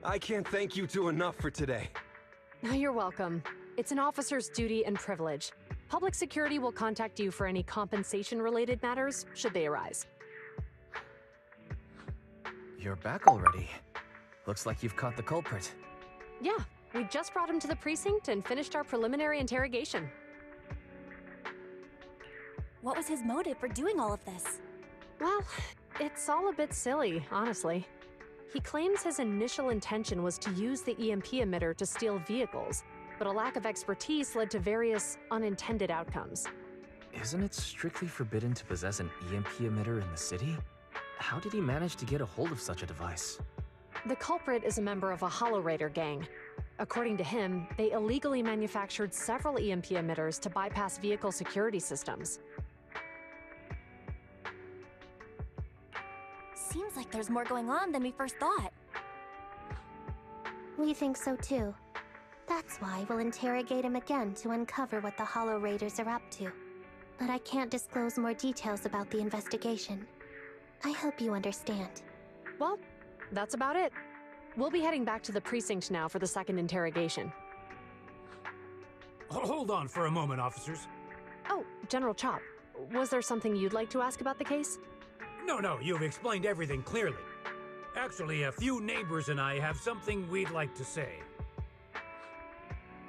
I can't thank you two enough for today. You're welcome. It's an officer's duty and privilege. Public security will contact you for any compensation-related matters, should they arise. You're back already. Looks like you've caught the culprit. Yeah, we just brought him to the precinct and finished our preliminary interrogation. What was his motive for doing all of this? Well, it's all a bit silly, honestly. He claims his initial intention was to use the EMP emitter to steal vehicles, but a lack of expertise led to various unintended outcomes. Isn't it strictly forbidden to possess an EMP emitter in the city? How did he manage to get a hold of such a device? The culprit is a member of a Hollow Raider gang. According to him, they illegally manufactured several EMP emitters to bypass vehicle security systems. Seems like there's more going on than we first thought. We think so too. That's why we'll interrogate him again to uncover what the Hollow Raiders are up to. But I can't disclose more details about the investigation. I hope you understand. Well, that's about it. We'll be heading back to the precinct now for the second interrogation. Hold on for a moment, officers. Oh, General Chop, was there something you'd like to ask about the case? No, you've explained everything clearly. Actually, a few neighbors and I have something we'd like to say.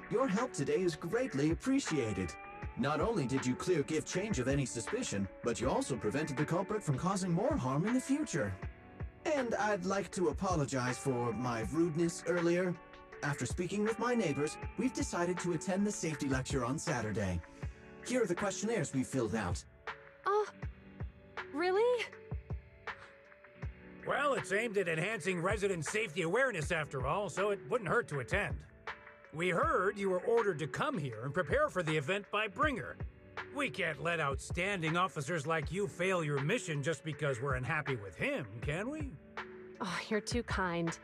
Your help today is greatly appreciated. Not only did you clear Give Change of any suspicion, but you also prevented the culprit from causing more harm in the future. And I'd like to apologize for my rudeness earlier. After speaking with my neighbors, we've decided to attend the safety lecture on Saturday. Here are the questionnaires we filled out. Really? Well, it's aimed at enhancing resident safety awareness after all, so it wouldn't hurt to attend. We heard you were ordered to come here and prepare for the event by Bringer. We can't let outstanding officers like you fail your mission just because we're unhappy with him, can we? Oh, you're too kind.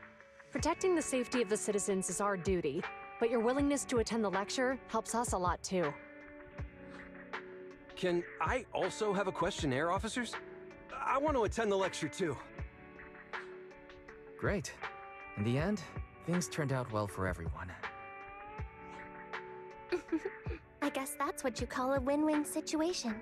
Protecting the safety of the citizens is our duty, but your willingness to attend the lecture helps us a lot too. Can I also have a questionnaire, officers? I want to attend the lecture too. Great. In the end, things turned out well for everyone. I guess that's what you call a win-win situation.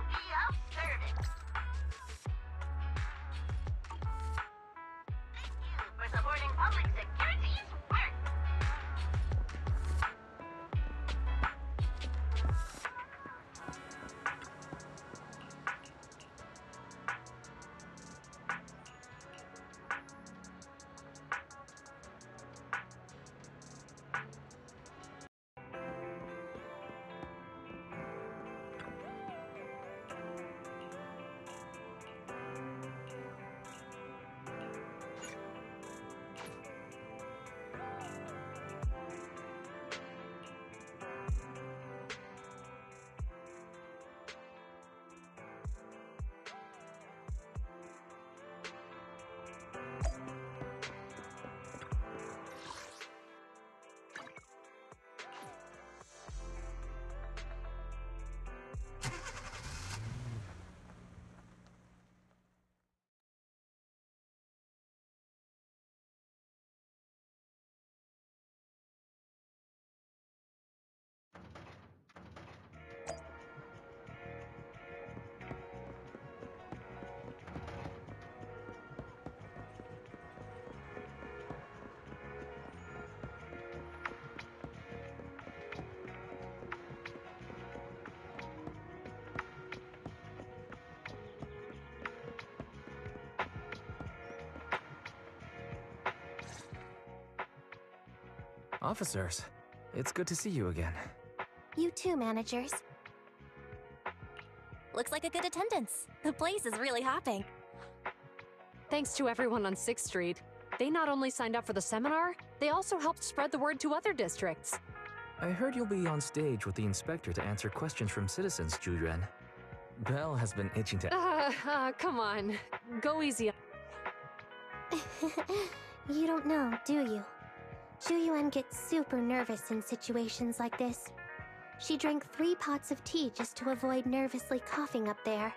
be of service. Thank you for supporting public security's work. Officers, it's good to see you again. You too, managers. Looks like a good attendance. The place is really hopping. Thanks to everyone on 6th Street. They not only signed up for the seminar, they also helped spread the word to other districts. I heard you'll be on stage with the inspector to answer questions from citizens, Zhu Yuan. Belle has been itching to... Come on. Go easy. You don't know, do you? Zhu Yuan gets super nervous in situations like this. She drank 3 pots of tea just to avoid nervously coughing up there.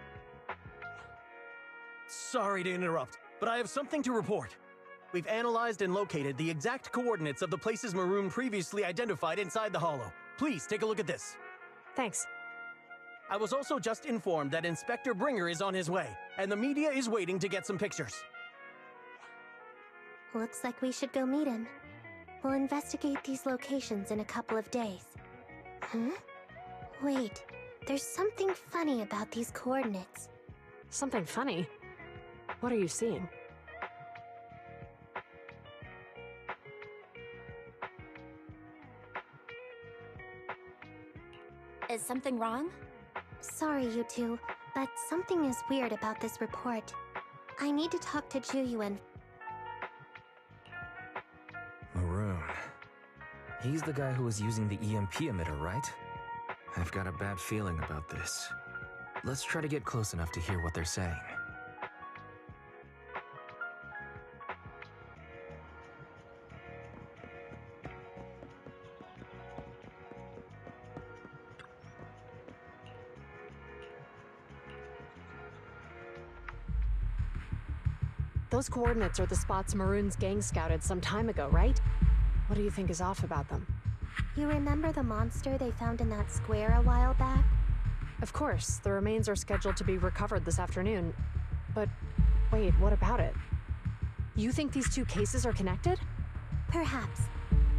Sorry to interrupt, but I have something to report. We've analyzed and located the exact coordinates of the places Maroon previously identified inside the Hollow. Please take a look at this. Thanks. I was also just informed that Inspector Bringer is on his way, and the media is waiting to get some pictures. Looks like we should go meet him. We'll investigate these locations in a couple of days. Huh? Wait, there's something funny about these coordinates. Something funny? What are you seeing? Is something wrong? Sorry, you two, but something is weird about this report. I need to talk to Zhu Yuan. Maroon. He's the guy who was using the EMP emitter, right? I've got a bad feeling about this. Let's try to get close enough to hear what they're saying. Those coordinates are the spots Maroon's gang scouted some time ago, right? What do you think is off about them? You remember the monster they found in that square a while back? Of course, the remains are scheduled to be recovered this afternoon. But wait, what about it? You think these 2 cases are connected? Perhaps.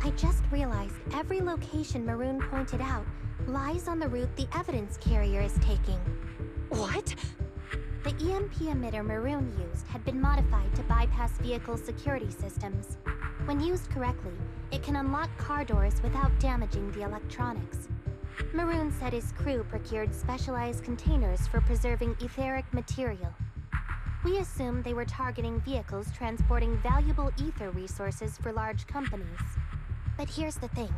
I just realized every location Maroon pointed out lies on the route the evidence carrier is taking. What? The EMP emitter Maroon used had been modified to bypass vehicle security systems. When used correctly, it can unlock car doors without damaging the electronics. Maroon said his crew procured specialized containers for preserving etheric material. We assumed they were targeting vehicles transporting valuable ether resources for large companies. But here's the thing.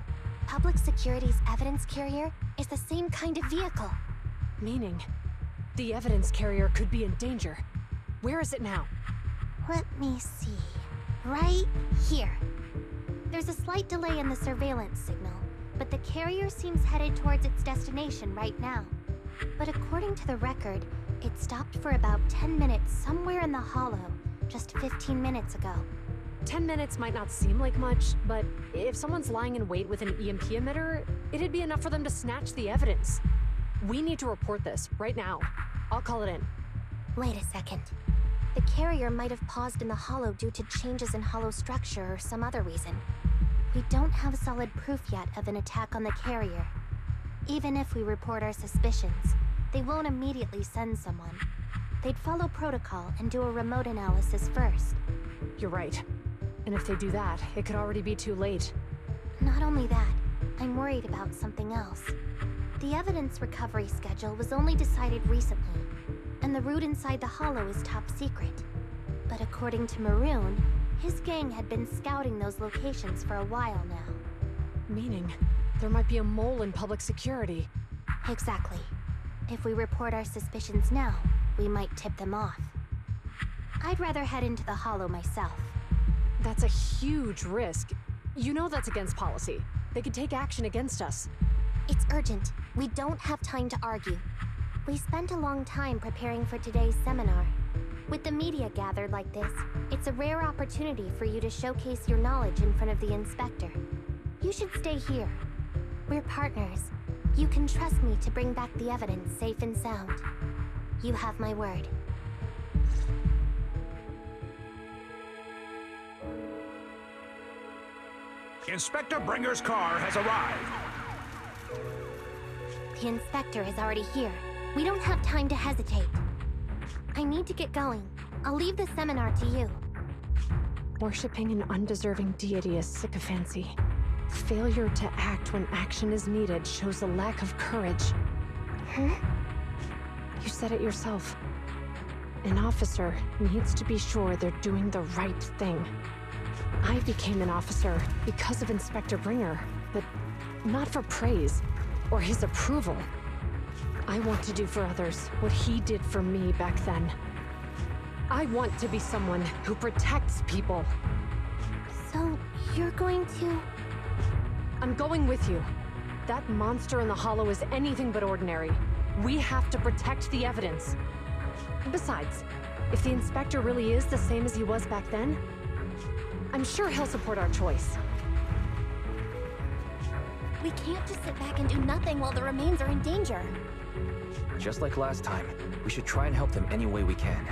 Public Security's evidence carrier is the same kind of vehicle. Meaning, the evidence carrier could be in danger. Where is it now? Let me see. Right here. There's a slight delay in the surveillance signal, but the carrier seems headed towards its destination right now. But according to the record, it stopped for about 10 minutes somewhere in the Hollow, just 15 minutes ago. 10 minutes might not seem like much, but if someone's lying in wait with an EMP emitter, it'd be enough for them to snatch the evidence. We need to report this, right now. I'll call it in. Wait a second. The carrier might have paused in the Hollow due to changes in Hollow structure or some other reason. We don't have solid proof yet of an attack on the carrier. Even if we report our suspicions, they won't immediately send someone. They'd follow protocol and do a remote analysis first. You're right. And if they do that, it could already be too late. Not only that, I'm worried about something else. The evidence recovery schedule was only decided recently, and the route inside the Hollow is top secret. But according to Maroon, his gang had been scouting those locations for a while now. Meaning, there might be a mole in public security. Exactly. If we report our suspicions now, we might tip them off. I'd rather head into the Hollow myself. That's a huge risk. You know that's against policy. They could take action against us. It's urgent. We don't have time to argue. We spent a long time preparing for today's seminar. With the media gathered like this, it's a rare opportunity for you to showcase your knowledge in front of the inspector. You should stay here. We're partners. You can trust me to bring back the evidence safe and sound. You have my word. Inspector Bringer's car has arrived. The inspector is already here. We don't have time to hesitate. I need to get going. I'll leave the seminar to you. Worshipping an undeserving deity is sycophancy. Failure to act when action is needed shows a lack of courage. Huh? You said it yourself. An officer needs to be sure they're doing the right thing. I became an officer because of Inspector Bringer, but not for praise or his approval. I want to do for others what he did for me back then. I want to be someone who protects people. So, you're going to... I'm going with you. That monster in the Hollow is anything but ordinary. We have to protect the evidence. Besides, if the inspector really is the same as he was back then, I'm sure he'll support our choice. We can't just sit back and do nothing while the remains are in danger. Just like last time, we should try and help them any way we can.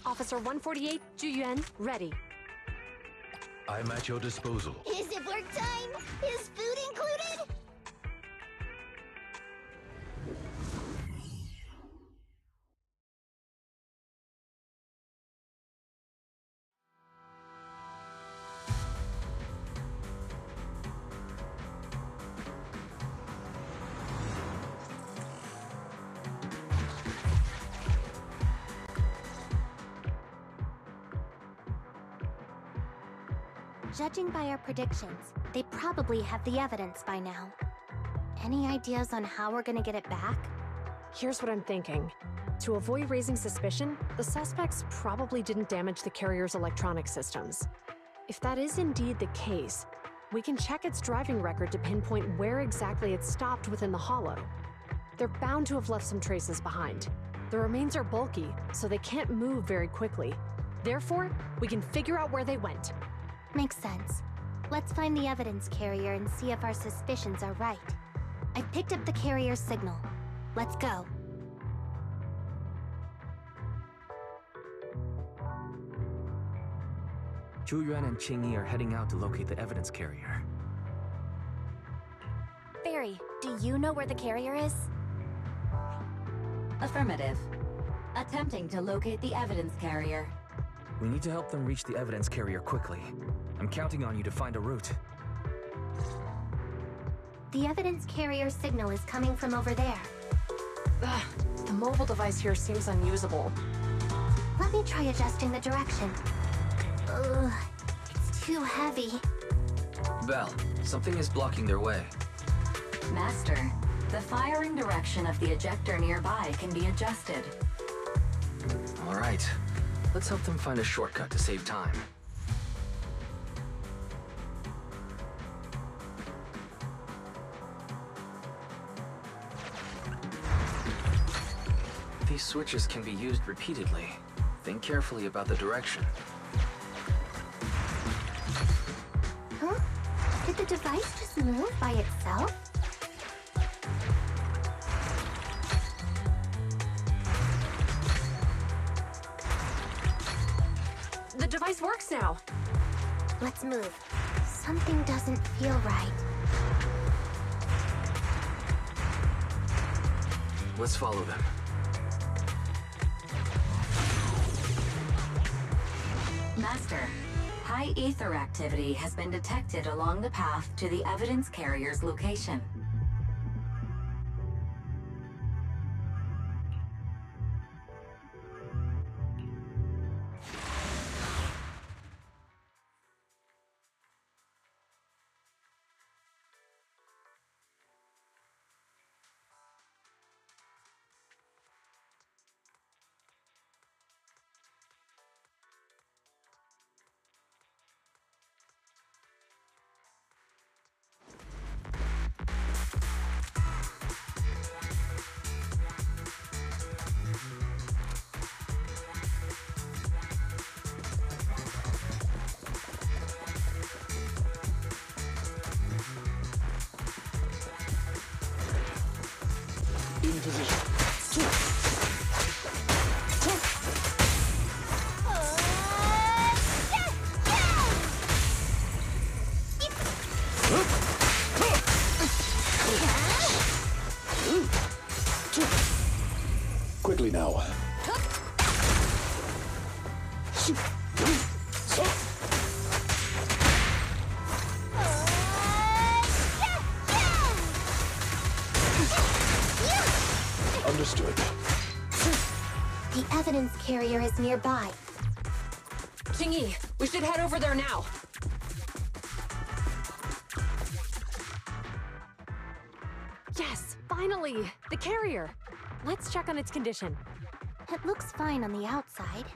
Officer 148, Juyuan, ready. I'm at your disposal. Is it work time? Is food included? Judging by our predictions, they probably have the evidence by now. Any ideas on how we're gonna get it back? Here's what I'm thinking. To avoid raising suspicion, the suspects probably didn't damage the carrier's electronic systems. If that is indeed the case, we can check its driving record to pinpoint where exactly it stopped within the Hollow. They're bound to have left some traces behind. The remains are bulky, so they can't move very quickly. Therefore, we can figure out where they went. Makes sense. Let's find the evidence carrier and see if our suspicions are right. I've picked up the carrier's signal. Let's go. Zhu Yuan and Qing Yi are heading out to locate the evidence carrier. Barry, do you know where the carrier is? Affirmative. Attempting to locate the evidence carrier. We need to help them reach the evidence carrier quickly. I'm counting on you to find a route. The evidence carrier signal is coming from over there. Ugh, the mobile device here seems unusable. Let me try adjusting the direction. Ugh, it's too heavy. Val, something is blocking their way. Master, the firing direction of the ejector nearby can be adjusted. All right. Let's help them find a shortcut to save time. These switches can be used repeatedly. Think carefully about the direction. Huh? Did the device just move by itself? The device works now! Let's move. Something doesn't feel right. Let's follow them. Master, high ether activity has been detected along the path to the evidence carrier's location. In position. Quickly now. Understood. The evidence carrier is nearby. Qing Yi, we should head over there now. Yes, finally! The carrier! Let's check on its condition. It looks fine on the outside.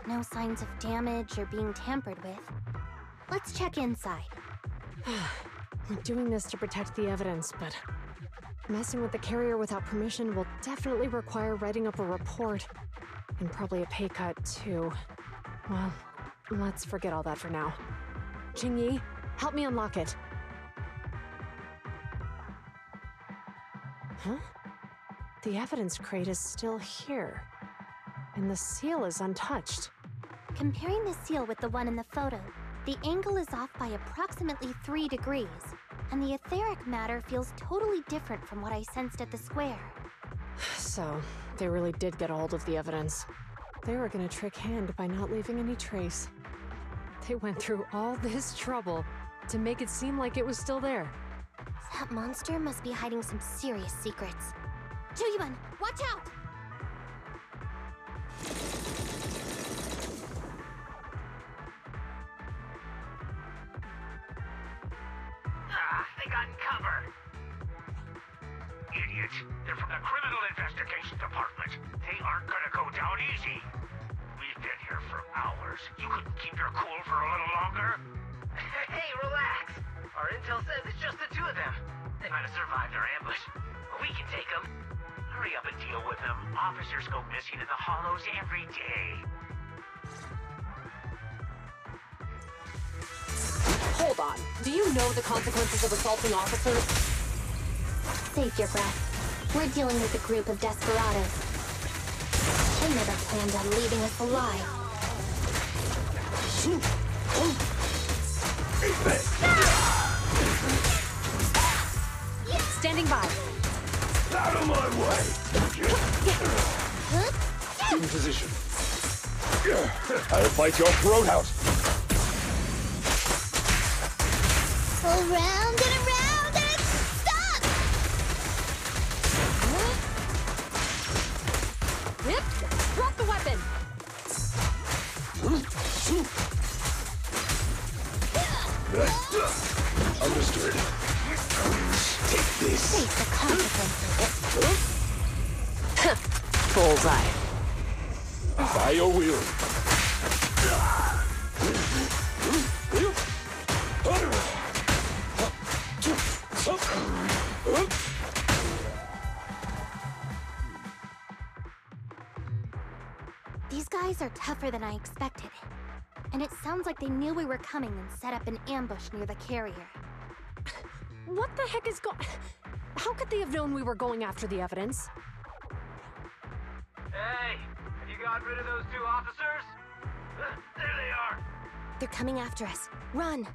No signs of damage or being tampered with. Let's check inside. We're doing this to protect the evidence, but messing with the carrier without permission will definitely require writing up a report. And probably a pay cut, too. Well, let's forget all that for now. Qing Yi, help me unlock it. Huh? The evidence crate is still here. And the seal is untouched. Comparing the seal with the one in the photo, the angle is off by approximately 3 degrees, and the etheric matter feels totally different from what I sensed at the square. So, they really did get a hold of the evidence. They were gonna trick Hand by not leaving any trace. They went through all this trouble to make it seem like it was still there. That monster must be hiding some serious secrets. Zhu, watch out! They got covered. Idiots. They're from the Criminal Investigation Department. They aren't gonna go down easy. We've been here for hours. You couldn't keep your cool for a little longer? Hey, relax. Our intel says it's just the two of them. They might have survived our ambush. We can take them. Hurry up and deal with them. Officers go missing in the hollows every day. Hold on. Do you know the consequences of assaulting officers? Save your breath. We're dealing with a group of desperados. They never planned on leaving us alive. position. I'll bite your throat out. Around and stop! Yep. Drop the weapon. Understood. Take this. Face the consequences. Bullseye. By your will. These guys are tougher than I expected. And it sounds like they knew we were coming and set up an ambush near the carrier. What the heck is going... How could they have known we were going after the evidence? Hey, have you got rid of those two officers? There they are. They're coming after us. Run!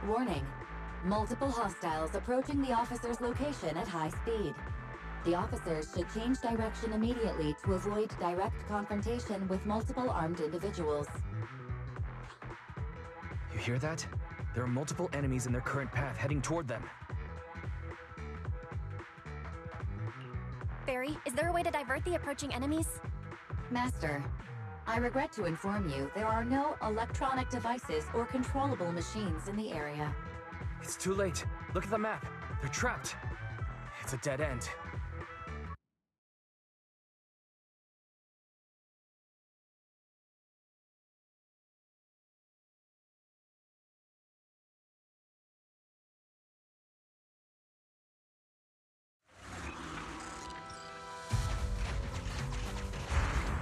Warning. Multiple hostiles approaching the officer's location at high speed. The officers should change direction immediately to avoid direct confrontation with multiple armed individuals. You hear that? There are multiple enemies in their current path heading toward them. Barry, is there a way to divert the approaching enemies? Master, I regret to inform you there are no electronic devices or controllable machines in the area. It's too late. Look at the map. They're trapped. It's a dead end.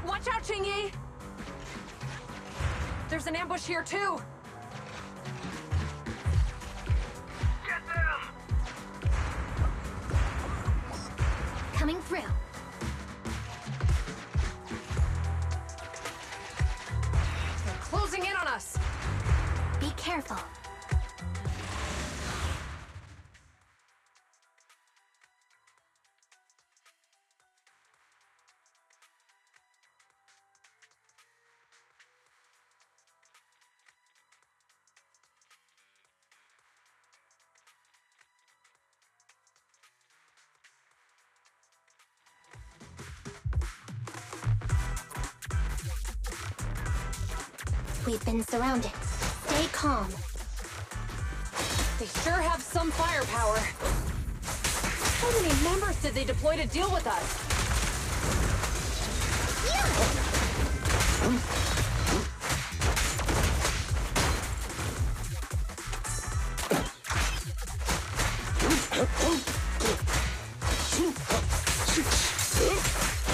Watch out, Qingyi! There's an ambush here, too! Get them! Coming through. They're closing in on us! Be careful. We've been surrounded. Stay calm. They sure have some firepower. How many members did they deploy to deal with us?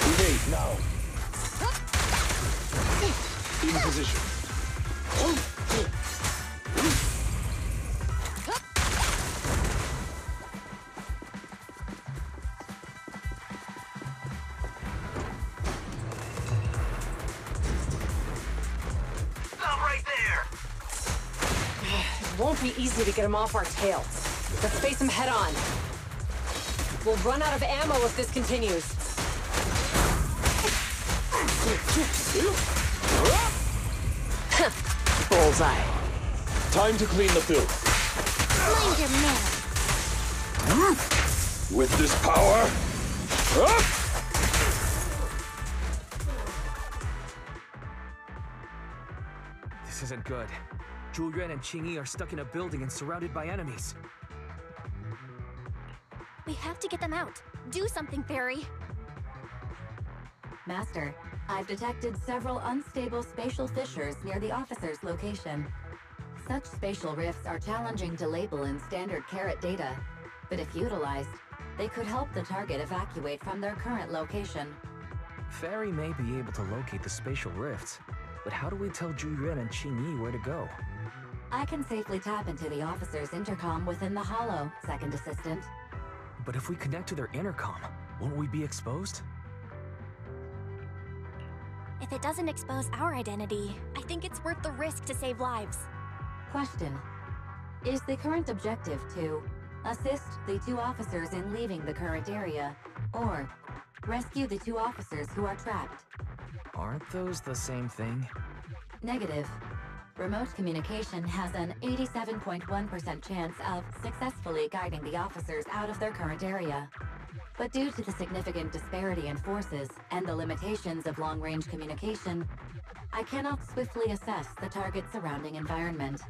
Evade now. In position. Stop right there! It won't be easy to get them off our tail. Let's face them head on. We'll run out of ammo if this continues. Bullseye. Time to clean the filth. Mind your manners. With this power. This isn't good. Zhu Yuan and Qingyi are stuck in a building and surrounded by enemies. We have to get them out. Do something, Barry. Master, I've detected several unstable spatial fissures near the officer's location. Such spatial rifts are challenging to label in standard carat data, but if utilized, they could help the target evacuate from their current location. Fairy may be able to locate the spatial rifts, but how do we tell Zhu Yuan and Qingyi where to go? I can safely tap into the officer's intercom within the hollow, Second Assistant. But if we connect to their intercom, won't we be exposed? If it doesn't expose our identity, I think it's worth the risk to save lives. Question. Is the current objective to assist the 2 officers in leaving the current area, or rescue the 2 officers who are trapped. Aren't those the same thing? Negative. Remote communication has an 87.1% chance of successfully guiding the officers out of their current area. But due to the significant disparity in forces and the limitations of long-range communication, I cannot swiftly assess the target's surrounding environment.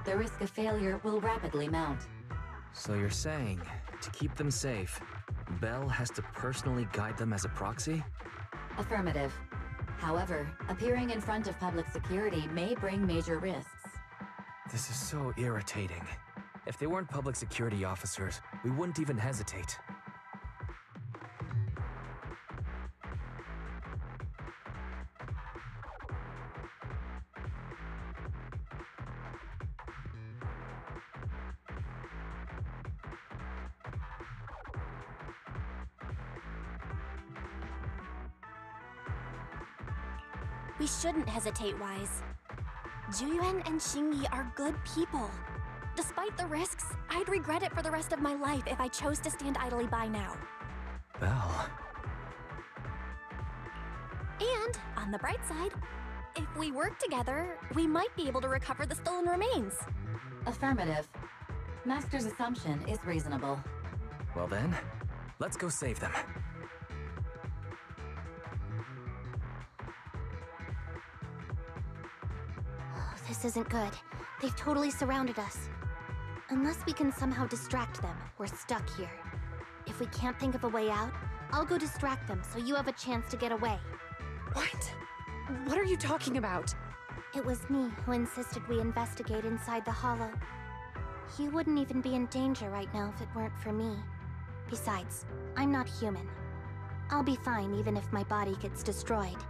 The risk of failure will rapidly mount. So you're saying, to keep them safe, Bell has to personally guide them as a proxy? Affirmative. However, appearing in front of public security may bring major risks. This is so irritating. If they weren't public security officers, we wouldn't even hesitate. We shouldn't hesitate, Wise. Juyuan and Xingyi are good people. Despite the risks, I'd regret it for the rest of my life if I chose to stand idly by now. Bell. And, on the bright side, if we work together, we might be able to recover the stolen remains. Affirmative. Master's assumption is reasonable. Well then, let's go save them. This isn't good. They've totally surrounded us. Unless we can somehow distract them, we're stuck here. If we can't think of a way out, I'll go distract them so you have a chance to get away. What? What are you talking about? It was me who insisted we investigate inside the hollow. You wouldn't even be in danger right now if it weren't for me. Besides, I'm not human. I'll be fine even if my body gets destroyed.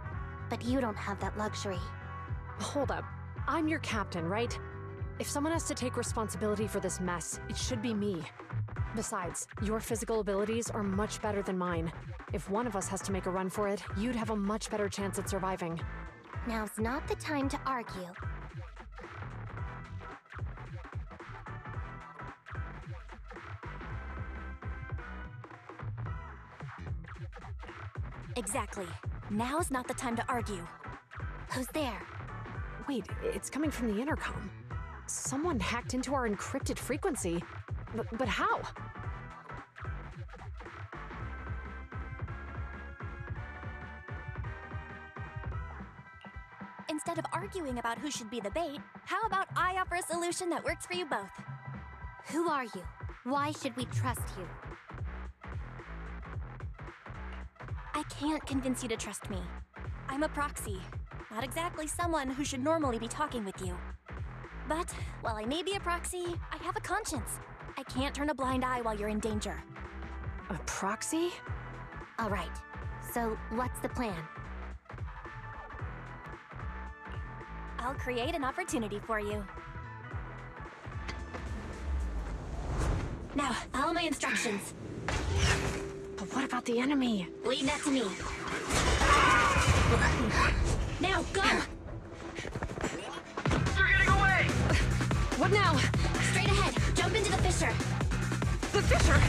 But you don't have that luxury. Hold up. I'm your captain, right? If someone has to take responsibility for this mess, it should be me. Besides, your physical abilities are much better than mine. If one of us has to make a run for it, you'd have a much better chance at surviving. Now's not the time to argue. Exactly. Now's not the time to argue. Who's there? Wait, it's coming from the intercom. Someone hacked into our encrypted frequency. But how? Instead of arguing about who should be the bait, how about I offer a solution that works for you both? Who are you? Why should we trust you? I can't convince you to trust me. I'm a proxy. Not exactly someone who should normally be talking with you. But, while I may be a proxy, I have a conscience. I can't turn a blind eye while you're in danger. A proxy? All right. So, what's the plan? I'll create an opportunity for you. Now, follow my instructions. But what about the enemy? Leave that to me. Now, go! They're getting away! What now? Straight ahead. Jump into the fissure. The fissure!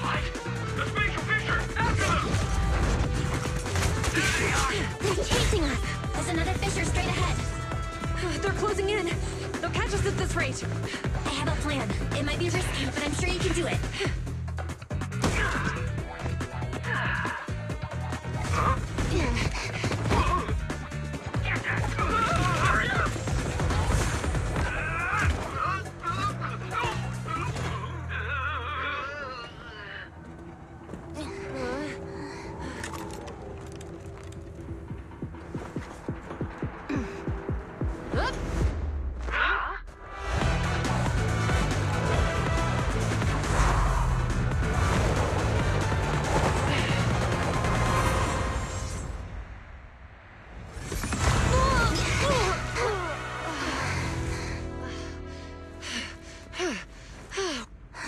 What? The spatial fissure! After them! There they are! They're chasing us! There's another fissure straight ahead. They're closing in. They'll catch us at this rate. I have a plan. It might be risky, but I'm sure you can do it. Hurry up!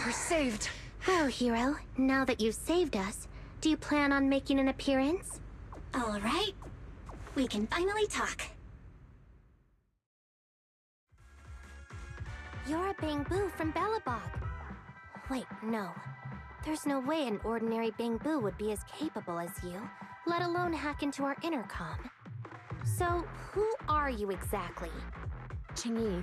We're saved. Well, hero, now that you've saved us, do you plan on making an appearance? All right. We can finally talk. You're a Bangbu from Belobog. Wait, no. There's no way an ordinary Bangbu would be as capable as you, let alone hack into our intercom. So, who are you exactly? Qingyi,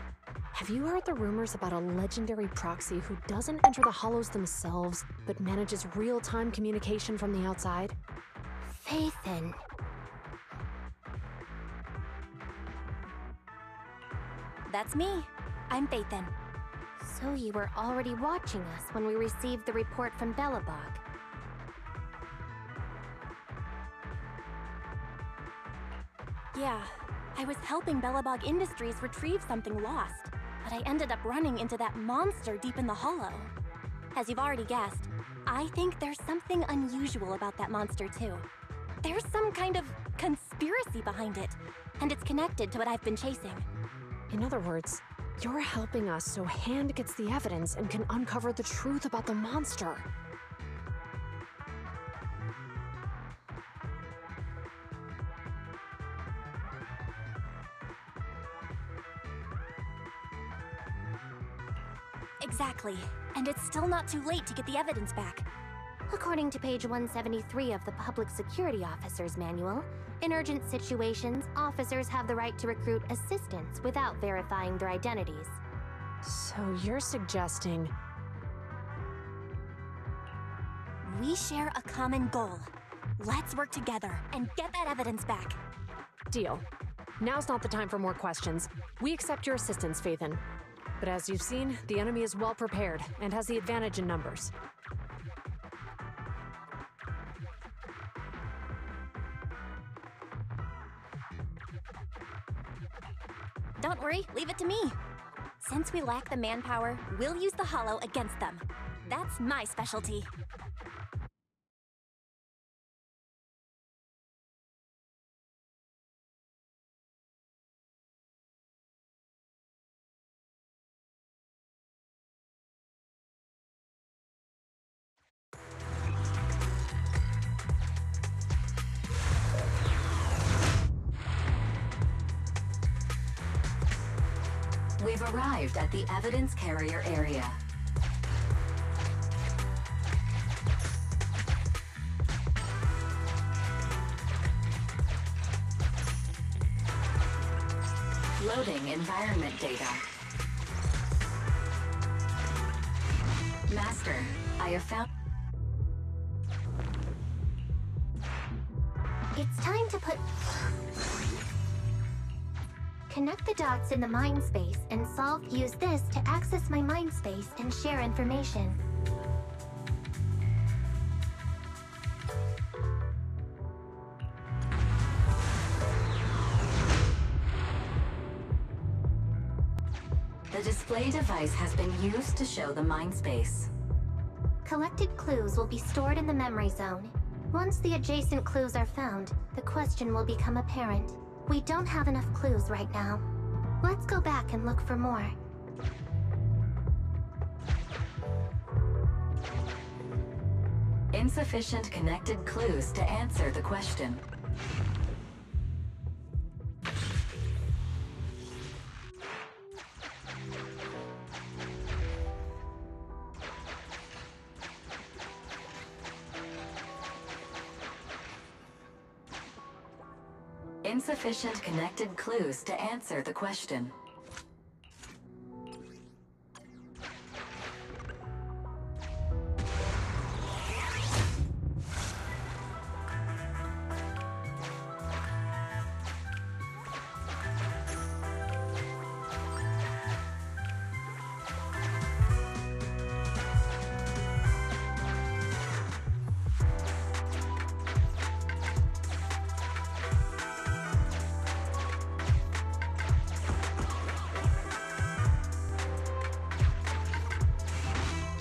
have you heard the rumors about a legendary proxy who doesn't enter the hollows themselves, but manages real-time communication from the outside? Phaethon. That's me. I'm Phaethon. So you were already watching us when we received the report from Belobog. Yeah, I was helping Belobog Industries retrieve something lost, but I ended up running into that monster deep in the hollow. As you've already guessed, I think there's something unusual about that monster too. There's some kind of conspiracy behind it, and it's connected to what I've been chasing. In other words, you're helping us so Hand gets the evidence and can uncover the truth about the monster. Exactly. And it's still not too late to get the evidence back. According to page 173 of the Public Security Officer's Manual, in urgent situations, officers have the right to recruit assistants without verifying their identities. So you're suggesting... We share a common goal. Let's work together and get that evidence back. Deal. Now's not the time for more questions. We accept your assistance, Phaethon. But as you've seen, the enemy is well prepared and has the advantage in numbers. Don't worry, leave it to me. Since we lack the manpower, we'll use the hollow against them. That's my specialty. We've arrived at the evidence carrier area. Loading environment data. Master, I have found... It's time to put... Connect the dots in the mind space, and Solve used this to access my mind space and share information. The display device has been used to show the mind space. Collected clues will be stored in the memory zone. Once the adjacent clues are found, the question will become apparent. We don't have enough clues right now. Let's go back and look for more. Insufficient connected clues to answer the question. Insufficient connected clues to answer the question.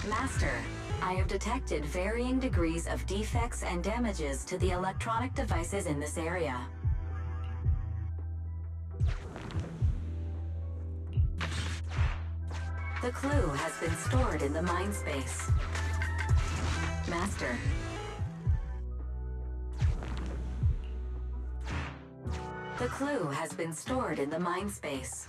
Master, I have detected varying degrees of defects and damages to the electronic devices in this area. The clue has been stored in the mind space. Master. The clue has been stored in the mind space.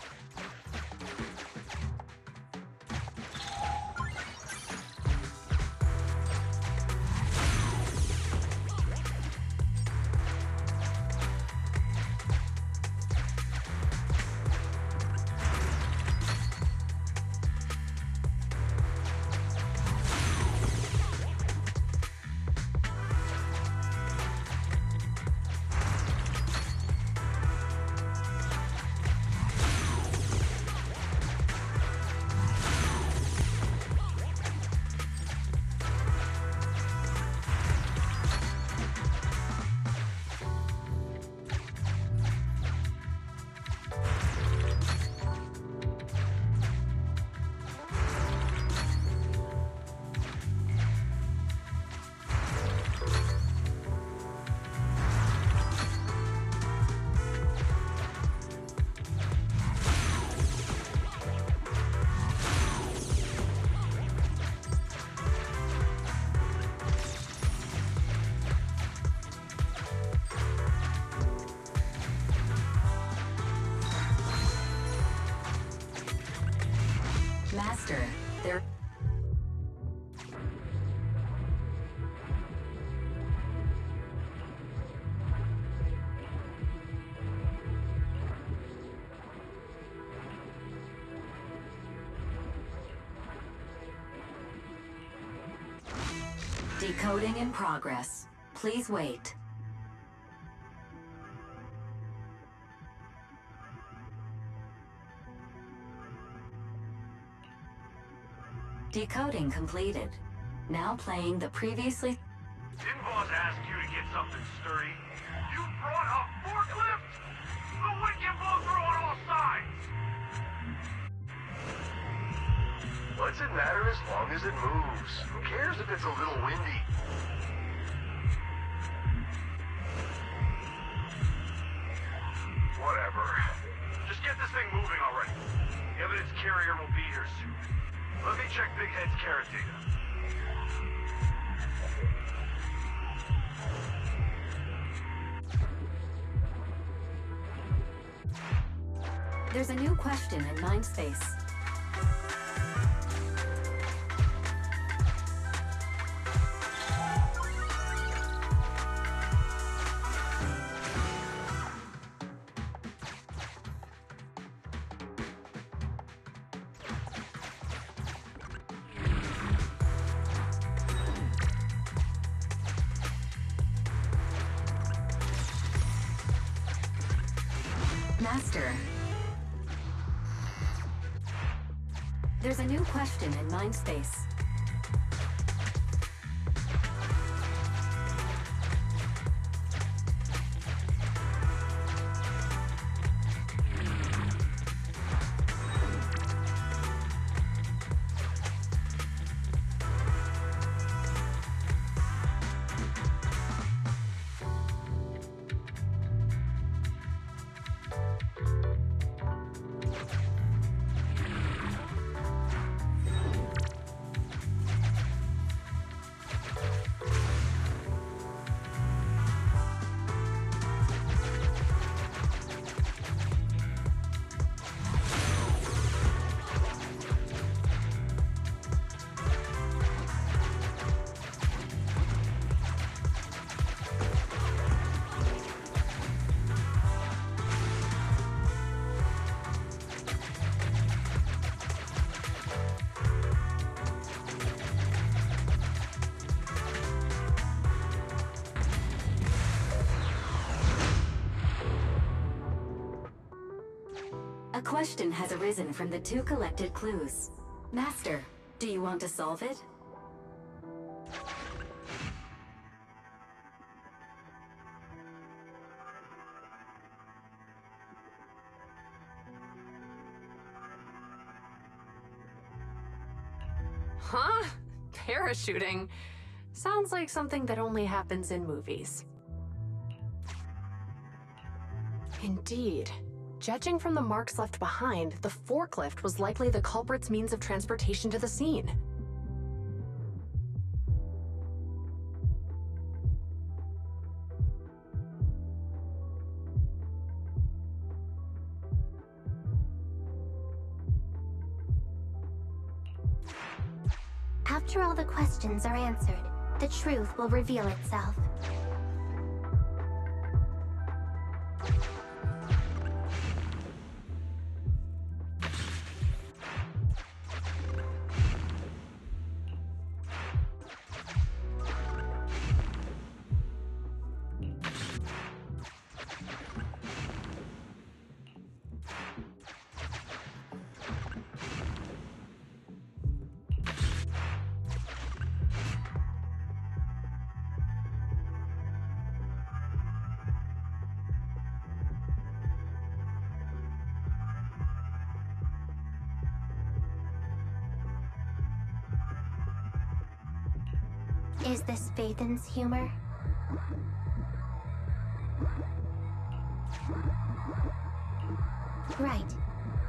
Master, there... Decoding in progress. Please wait. Decoding completed. Now playing the previously... Didn't boss ask you to get something sturdy? You brought a forklift? The wind can blow through on all sides! What's it matter as long as it moves? Who cares if it's a little windy? Whatever. Just get this thing moving already. The evidence carrier will be here soon. Let me check Big Head's carrot data. There's a new question in Mindspace. Master. There's a new question in Mindspace. A question has arisen from the two collected clues. Master, do you want to solve it? Huh? Parachuting? Sounds like something that only happens in movies. Indeed. Judging from the marks left behind, the forklift was likely the culprit's means of transportation to the scene. After all the questions are answered, the truth will reveal itself. Is this Phaethon's humor? Right.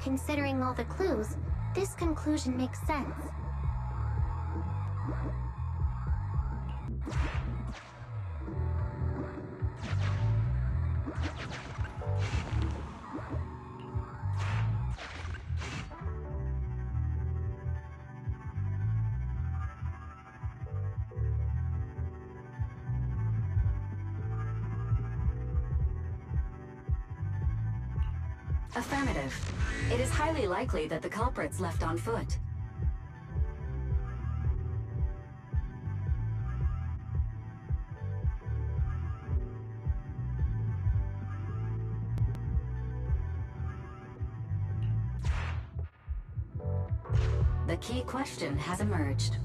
Considering all the clues, this conclusion makes sense. Affirmative. It is highly likely that the culprits left on foot. The key question has emerged.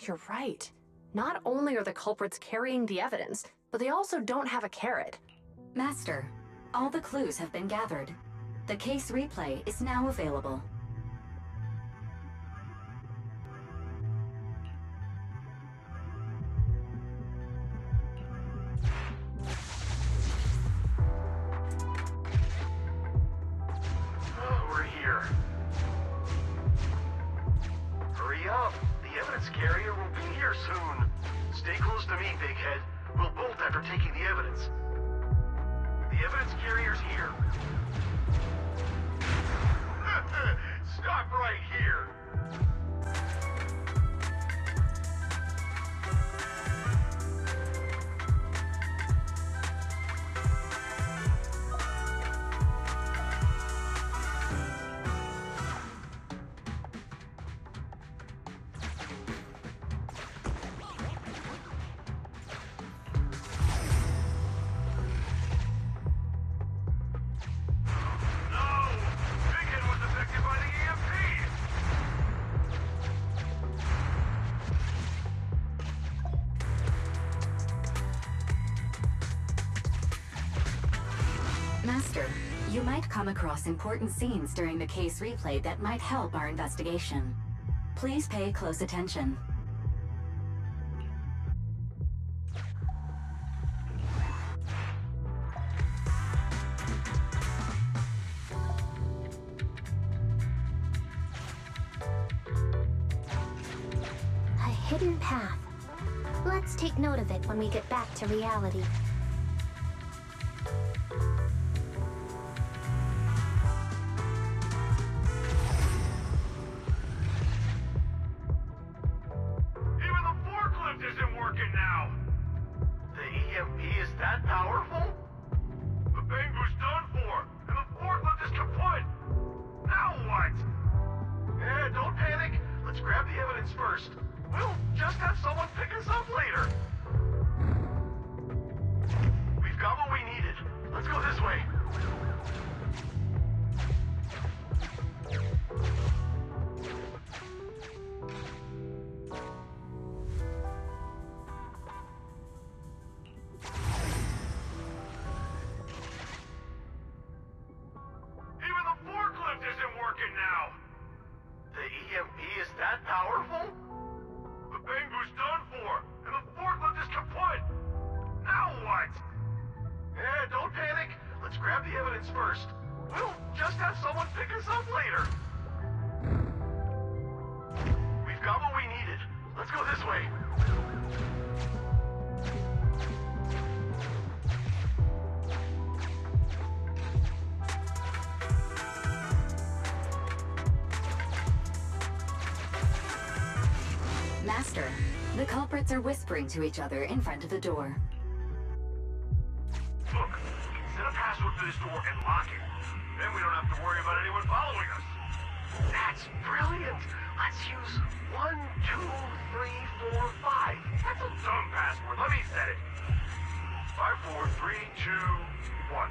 You're right. Not only are the culprits carrying the evidence, but they also don't have a carrot. Master, all the clues have been gathered. The case replay is now available. We're here. Hurry up! The evidence carrier will be here soon. Stay close to me, Big Head. We'll bolt after taking the evidence. The evidence carrier's here. Stop right here! Master, you might come across important scenes during the case replay that might help our investigation. Please pay close attention. A hidden path. Let's take note of it when we get back to reality. Master, the culprits are whispering to each other in front of the door. Look, we can set a password for this door and lock it. Then we don't have to worry about anyone following us. That's brilliant. Let's use 1, 2, 3, 4, 5. That's a dumb password. Let me set it. 5, 4, 3, 2, 1.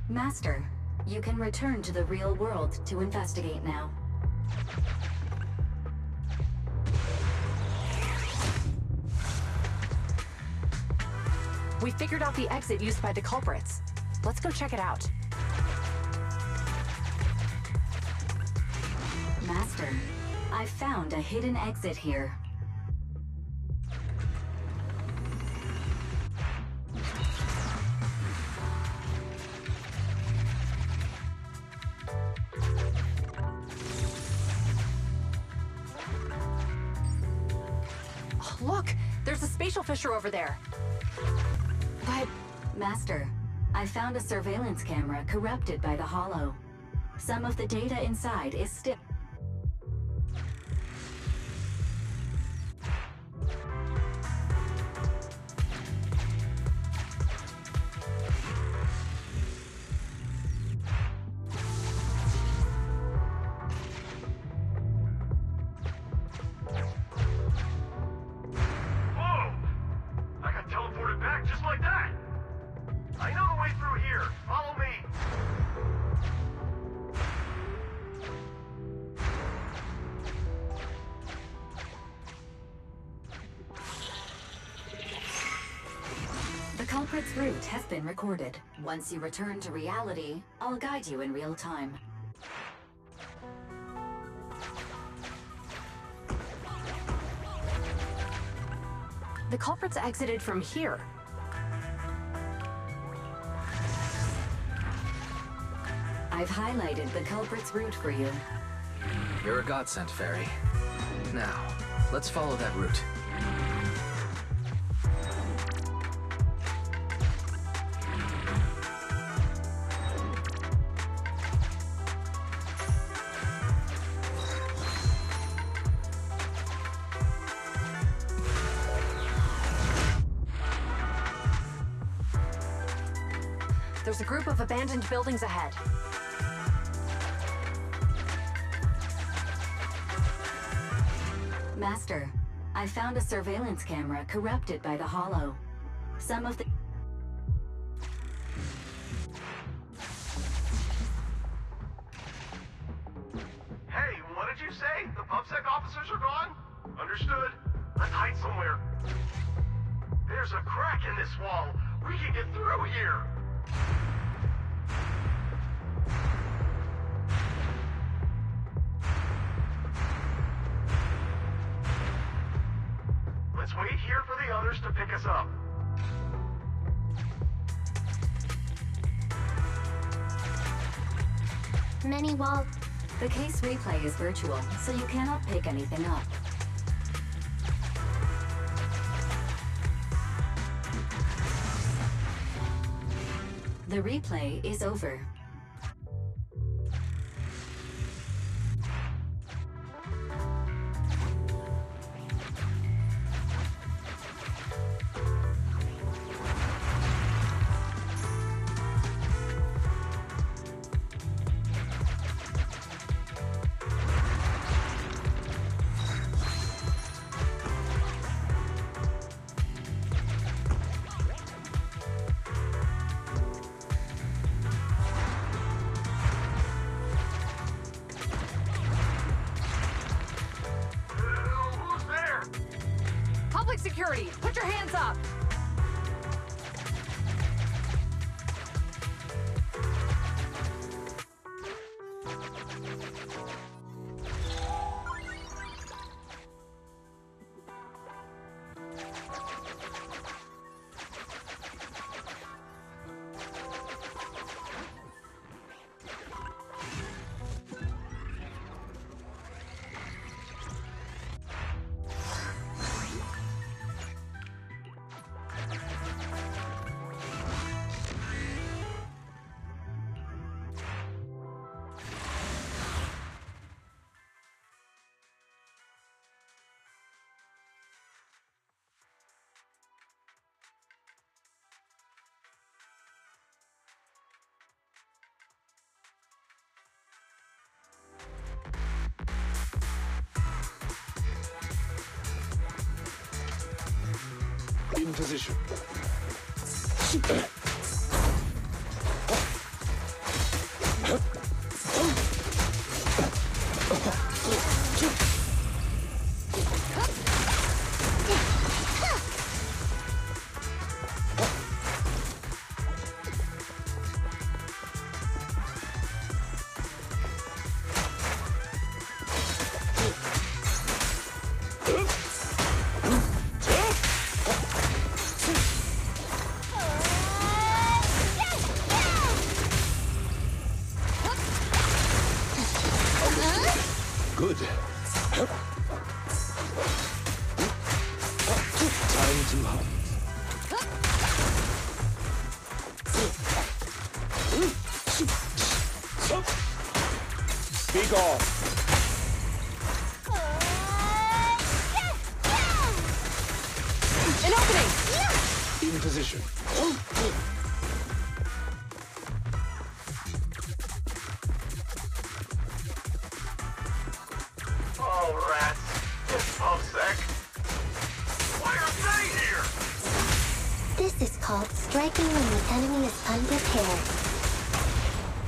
Master, you can return to the real world to investigate now. We figured out the exit used by the culprits. Let's go check it out. Master, I found a hidden exit here. Look! There's a spatial fissure over there. But... Master, I found a surveillance camera corrupted by the Hollow. Some of the data inside is still... The culprit's route has been recorded. Once you return to reality, I'll guide you in real time. The culprit's exited from here. I've highlighted the culprit's route for you. You're a godsend, Fairy. Now, let's follow that route. There's a group of abandoned buildings ahead. Master, I found a surveillance camera corrupted by the Hollow. Some of the... Hey, what did you say? The PubSec officers are gone? Understood. Let's hide somewhere. There's a crack in this wall. We can get through here. Let's wait here for the others to pick us up. Many wall... The case replay is virtual, so you cannot pick anything up. The replay is over. Security, put your hands up! In position. Good. Time to hunt. Be gone. An opening! In position. Oh, rats. It's Pubsec. Why are they here? This is called striking when the enemy is unprepared.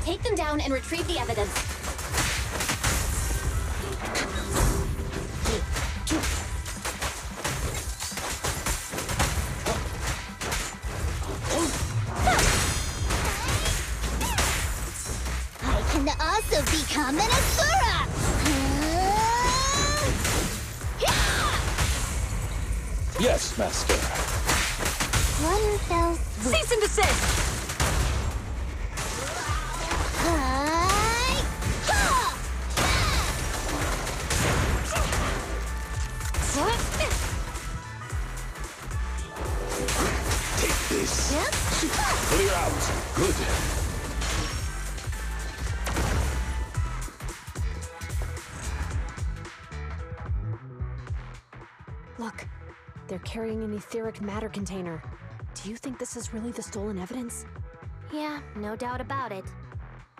Take them down and retrieve the evidence. I can also become an Asura! Yes, Master. One fell swoop. Cease and desist! Take this. Clear out. Good. Look, they're carrying an etheric matter container. Do you think this is really the stolen evidence? Yeah, no doubt about it.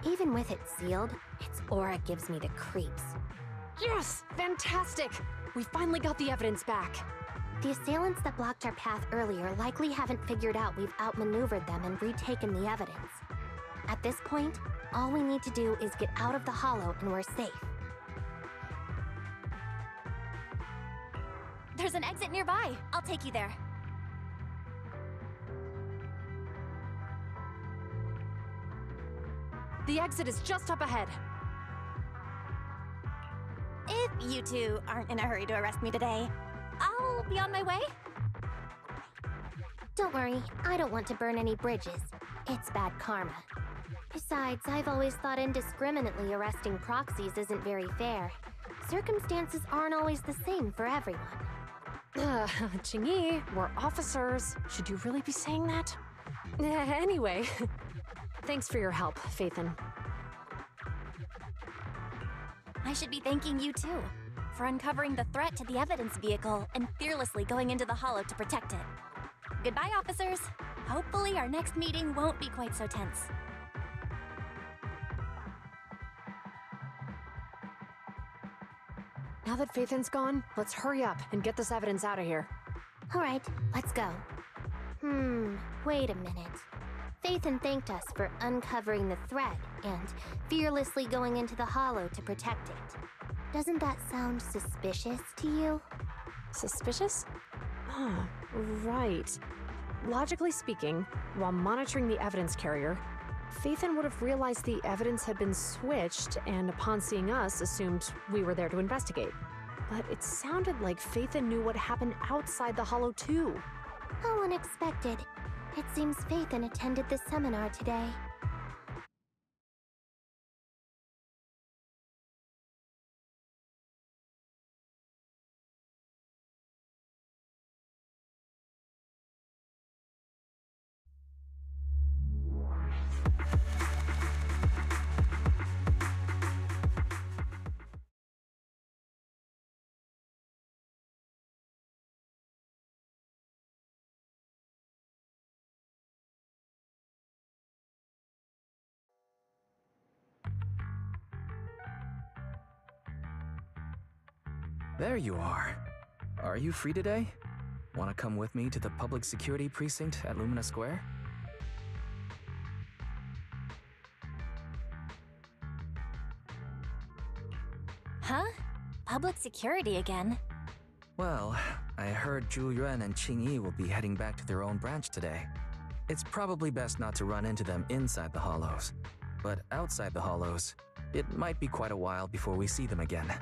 Even with it sealed, its aura gives me the creeps. Yes! Fantastic! We finally got the evidence back. The assailants that blocked our path earlier likely haven't figured out we've outmaneuvered them and retaken the evidence. At this point, all we need to do is get out of the hollow and we're safe. There's an exit nearby. I'll take you there. The exit is just up ahead. If you two aren't in a hurry to arrest me today, I'll be on my way. Don't worry, I don't want to burn any bridges. It's bad karma. Besides, I've always thought indiscriminately arresting proxies isn't very fair. Circumstances aren't always the same for everyone. Qingyi, we're officers. Should you really be saying that? Anyway, thanks for your help, Phaethon. I should be thanking you too, for uncovering the threat to the evidence vehicle and fearlessly going into the hollow to protect it. Goodbye, officers. Hopefully our next meeting won't be quite so tense. Now that Phaethon's gone, let's hurry up and get this evidence out of here. All right, let's go. Wait a minute. Phaethon thanked us for uncovering the threat and fearlessly going into the hollow to protect it. Doesn't that sound suspicious to you? Suspicious? Right. Logically speaking, while monitoring the evidence carrier, Phaethon would have realized the evidence had been switched and upon seeing us assumed we were there to investigate. But it sounded like Phaethon knew what happened outside the hollow too. How unexpected. It seems Phaethon attended the seminar today. There you are. Are you free today? Want to come with me to the public security precinct at Lumina Square? Huh? Public security again? Well, I heard Zhu Yuan and Qingyi will be heading back to their own branch today. It's probably best not to run into them inside the hollows. But outside the hollows, it might be quite a while before we see them again.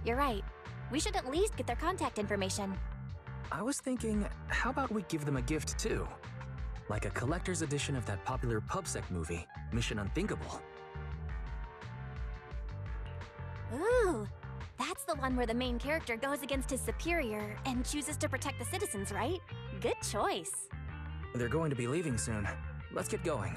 You're right. We should at least get their contact information. I was thinking, how about we give them a gift too? Like a collector's edition of that popular PubSec movie, Mission Unthinkable. Ooh, That's the one where the main character goes against his superior and chooses to protect the citizens, right? Good choice. They're going to be leaving soon. Let's get going.